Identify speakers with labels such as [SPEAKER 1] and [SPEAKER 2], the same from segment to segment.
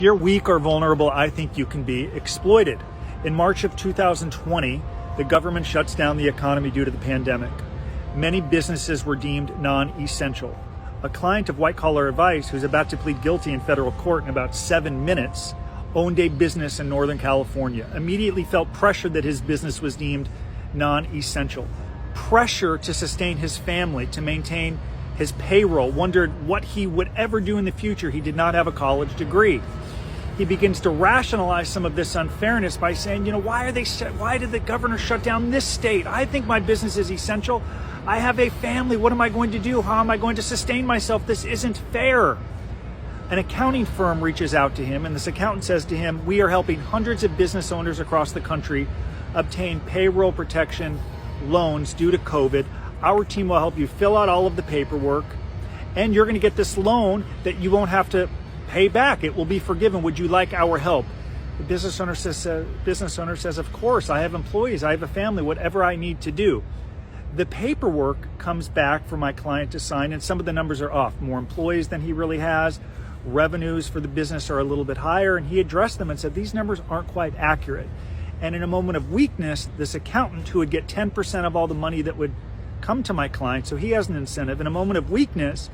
[SPEAKER 1] If you're weak or vulnerable, I think you can be exploited. In March of 2020, the government shuts down the economy due to the pandemic. Many businesses were deemed non-essential. A client of White Collar Advice, who's about to plead guilty in federal court in about 7 minutes, owned a business in Northern California, immediately felt pressure that his business was deemed non-essential. Pressure to sustain his family, to maintain his payroll, wondered what he would ever do in the future. He did not have a college degree. He begins to rationalize some of this unfairness by saying, why did the governor shut down this state? I think my business is essential. I have a family. What am I going to do? How am I going to sustain myself? This isn't fair. An accounting firm reaches out to him, and this accountant says to him, we are helping hundreds of business owners across the country obtain payroll protection loans due to COVID. Our team will help you fill out all of the paperwork, and you're going to get this loan that you won't have to pay back. It will be forgiven. Would you like our help? The business owner says, of course, I have employees, I have a family, whatever I need to do. The paperwork comes back for my client to sign, and some of the numbers are off. More employees than he really has. Revenues for the business are a little bit higher, and he addressed them and said, these numbers aren't quite accurate. And in a moment of weakness, this accountant, who would get 10% of all the money that would come to my client, so he has an incentive. In a moment of weakness,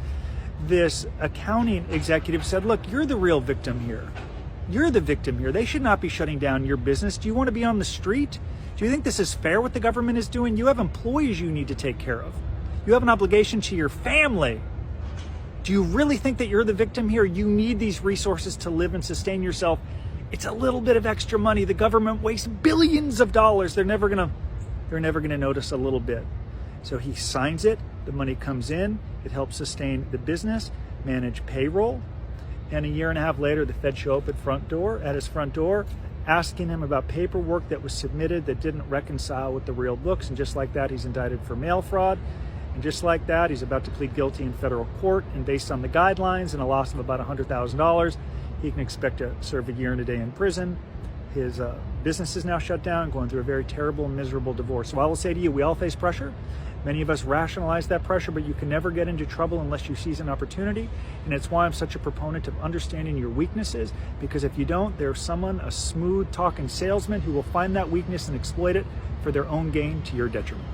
[SPEAKER 1] this accounting executive said, look, you're the real victim here. You're the victim here. They should not be shutting down your business. Do you want to be on the street? Do you think this is fair what the government is doing? You have employees you need to take care of. You have an obligation to your family. Do you really think that you're the victim here? You need these resources to live and sustain yourself. It's a little bit of extra money. The government wastes billions of dollars. They're never gonna notice a little bit. So he signs it. The money comes in. It helps sustain the business, manage payroll. And a year and a half later, the Fed show up at his front door, asking him about paperwork that was submitted that didn't reconcile with the real books. And just like that, he's indicted for mail fraud. And just like that, he's about to plead guilty in federal court. And based on the guidelines and a loss of about $100,000, he can expect to serve a year and a day in prison. His business is now shut down, going through a very terrible and miserable divorce. So I will say to you, we all face pressure. Many of us rationalize that pressure, but you can never get into trouble unless you seize an opportunity. And it's why I'm such a proponent of understanding your weaknesses, because if you don't, there's someone, a smooth talking salesman, who will find that weakness and exploit it for their own gain to your detriment.